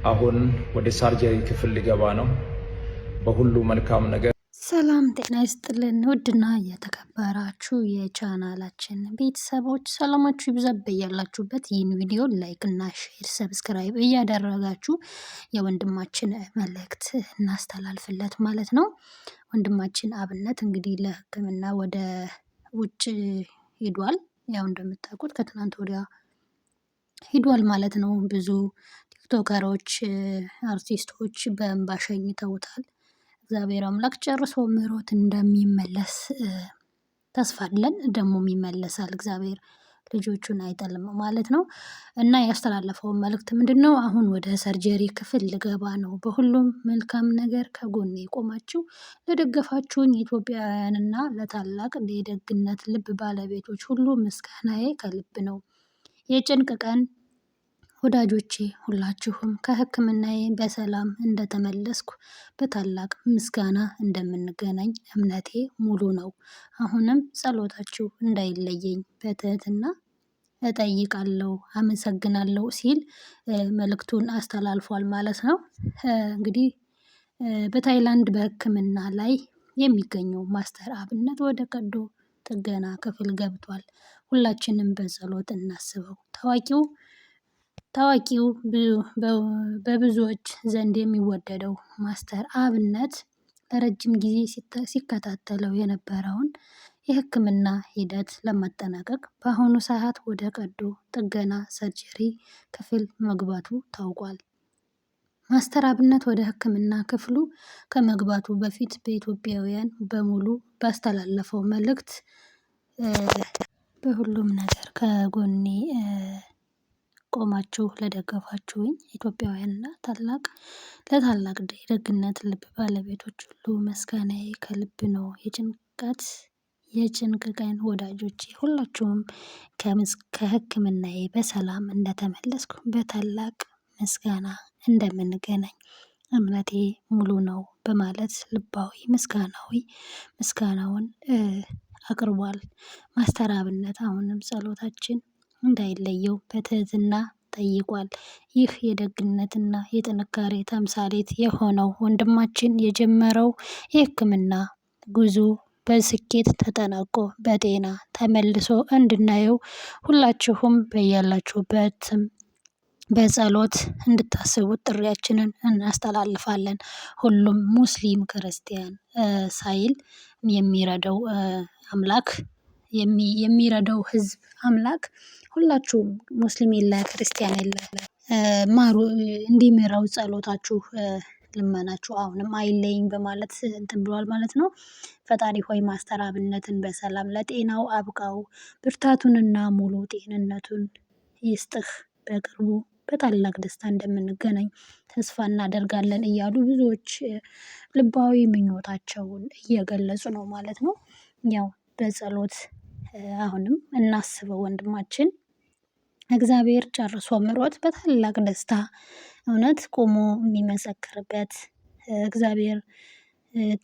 አሁን ወደ ሳርጀሪ ክፍል ሊገባ ነው። በሁሉ መልካም ነገር። ሰላም ጤና ይስጥልን። ውድና የተከበራችሁ የቻናላችን ቤተሰቦች ሰላማችሁ ይብዛ በያላችሁበት። ይህን ቪዲዮ ላይክ እና ሼር፣ ሰብስክራይብ እያደረጋችሁ የወንድማችን መልእክት እናስተላልፍለት ማለት ነው። ወንድማችን አብነት እንግዲህ ለሕክምና ወደ ውጭ ሄዷል። ያው እንደምታውቁት ከትናንት ወዲያ ሄዷል ማለት ነው። ብዙ ቲክቶከሮች፣ አርቲስቶች በእንባ ሸኝተውታል። እግዚአብሔር አምላክ ጨርሶ ምሕረት እንደሚመለስ ተስፋ አለን። ደግሞም ይመለሳል። እግዚአብሔር ልጆቹን አይጥልም ማለት ነው። እና ያስተላለፈው መልእክት ምንድን ነው? አሁን ወደ ሰርጀሪ ክፍል ልገባ ነው። በሁሉም መልካም ነገር ከጎኔ የቆማችሁ ለደገፋችሁኝ ኢትዮጵያውያንና ለታላቅ የደግነት ልብ ባለቤቶች ሁሉ ምስጋናዬ ከልብ ነው። የጭንቅ ቀን ወዳጆቼ ሁላችሁም ከሕክምናዬ በሰላም እንደተመለስኩ በታላቅ ምስጋና እንደምንገናኝ እምነቴ ሙሉ ነው። አሁንም ጸሎታችሁ እንዳይለየኝ በትህትና እጠይቃለሁ፣ አመሰግናለሁ ሲል መልእክቱን አስተላልፏል ማለት ነው። እንግዲህ በታይላንድ በሕክምና ላይ የሚገኘው ማስተር አብነት ወደ ቀዶ ጥገና ክፍል ገብቷል። ሁላችንም በጸሎት እናስበው። ታዋቂው በብዙዎች ዘንድ የሚወደደው ማስተር አብነት ለረጅም ጊዜ ሲከታተለው የነበረውን የሕክምና ሂደት ለማጠናቀቅ በአሁኑ ሰዓት ወደ ቀዶ ጥገና ሰርጀሪ ክፍል መግባቱ ታውቋል። ማስተር አብነት ወደ ሕክምና ክፍሉ ከመግባቱ በፊት በኢትዮጵያውያን በሙሉ ባስተላለፈው መልእክት በሁሉም ነገር ከጎኔ ቆማችሁ ለደገፋችሁኝ ኢትዮጵያውያንና ለታላቅ የደግነት ልብ ባለቤቶች ሁሉ ምስጋናዬ ከልብ ነው። የጭንቅ ቀን ወዳጆቼ ሁላችሁም ከሕክምናዬ በሰላም እንደተመለስኩ በታላቅ ምስጋና እንደምንገናኝ እምነቴ ሙሉ ነው በማለት ልባዊ ምስጋናውን አቅርቧል። ማስተር አብነት አሁንም ጸሎታችን እንዳይለየው በትህትና ጠይቋል። ይህ የደግነትና የጥንካሬ ተምሳሌት የሆነው ወንድማችን የጀመረው የሕክምና ጉዞ በስኬት ተጠናቆ በጤና ተመልሶ እንድናየው ሁላችሁም በያላችሁበትም በጸሎት እንድታስቡት ጥሪያችንን እናስተላልፋለን። ሁሉም ሙስሊም ክርስቲያን ሳይል የሚረዳው አምላክ የሚረዳው ሕዝብ አምላክ ሁላችሁም ሙስሊም የለ ክርስቲያን የለ ማሩ እንዲምረው ጸሎታችሁ ልመናችሁ አሁንም አይለይም በማለት እንትን ብሏል ማለት ነው። ፈጣሪ ሆይ ማስተር አብነትን በሰላም ለጤናው አብቃው፣ ብርታቱንና ሙሉ ጤንነቱን ይስጥህ፣ በቅርቡ በታላቅ ደስታ እንደምንገናኝ ተስፋ እናደርጋለን እያሉ ብዙዎች ልባዊ ምኞታቸውን እየገለጹ ነው ማለት ነው። ያው በጸሎት አሁንም እናስበው ወንድማችን እግዚአብሔር ጨርሶ ምሮት በታላቅ ደስታ እውነት ቆሞ የሚመሰክርበት እግዚአብሔር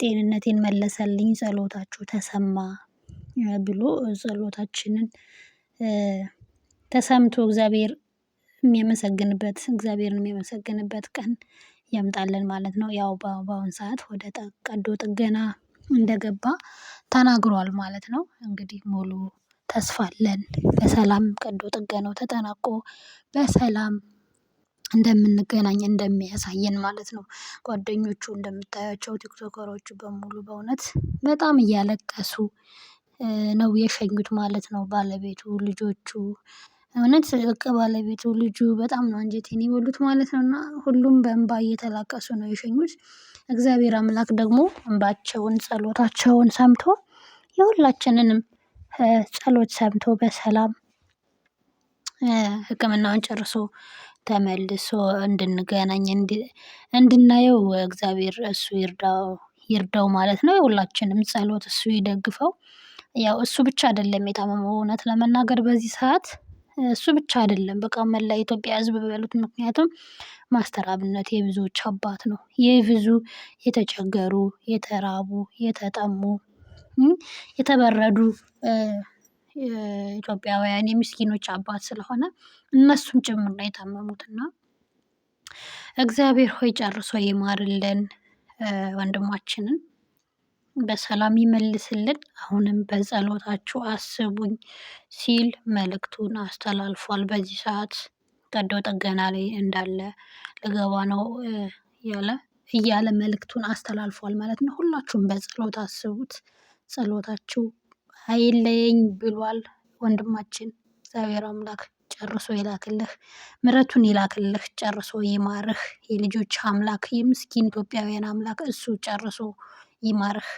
ጤንነቴን መለሰልኝ፣ ጸሎታችሁ ተሰማ ብሎ ጸሎታችንን ተሰምቶ እግዚአብሔርን የሚያመሰግንበት ቀን ያምጣልን ማለት ነው። ያው በአሁን ሰዓት ወደ ቀዶ ጥገና እንደገባ ተናግሯል ማለት ነው። እንግዲህ ሙሉ ተስፋ አለን በሰላም ቀዶ ጥገናው ተጠናቆ በሰላም እንደምንገናኝ እንደሚያሳየን ማለት ነው። ጓደኞቹ እንደምታያቸው ቲክቶከሮቹ በሙሉ በእውነት በጣም እያለቀሱ ነው የሸኙት ማለት ነው። ባለቤቱ፣ ልጆቹ እውነት በቃ ባለቤቱ፣ ልጁ በጣም ነው አንጀቴን የበሉት ማለት ነው። እና ሁሉም በእንባ እየተላቀሱ ነው የሸኙት። እግዚአብሔር አምላክ ደግሞ እንባቸውን ጸሎታቸውን ሰምቶ የሁላችንንም ጸሎት ሰምቶ በሰላም ሕክምናውን ጨርሶ ተመልሶ እንድንገናኝ እንድናየው እግዚአብሔር እሱ ይርዳው ማለት ነው። የሁላችንም ጸሎት እሱ ይደግፈው። ያው እሱ ብቻ አይደለም የታመመው፣ እውነት ለመናገር በዚህ ሰዓት እሱ ብቻ አይደለም፣ በቃ መላ ኢትዮጵያ ሕዝብ በሉት። ምክንያቱም ማስተር አብነት የብዙዎች አባት ነው። የብዙ የተቸገሩ፣ የተራቡ፣ የተጠሙ፣ የተበረዱ ኢትዮጵያውያን የምስኪኖች አባት ስለሆነ እነሱም ጭምር ነው የታመሙትና እግዚአብሔር ሆይ ጨርሶ ይማርልን፣ ወንድማችንን በሰላም ይመልስልን። አሁንም በጸሎታችሁ አስቡኝ ሲል መልእክቱን አስተላልፏል። በዚህ ሰዓት ቀዶ ጥገና ላይ እንዳለ ልገባ ነው እያለ መልእክቱን አስተላልፏል ማለት ነው። ሁላችሁም በጸሎት አስቡት፣ ጸሎታችሁ አይለየኝ ብሏል ወንድማችን። እግዚአብሔር አምላክ ጨርሶ ይላክልህ፣ ምሕረቱን ይላክልህ፣ ጨርሶ ይማርህ። የልጆች አምላክ የምስኪን ኢትዮጵያውያን አምላክ እሱ ጨርሶ ይማርህ።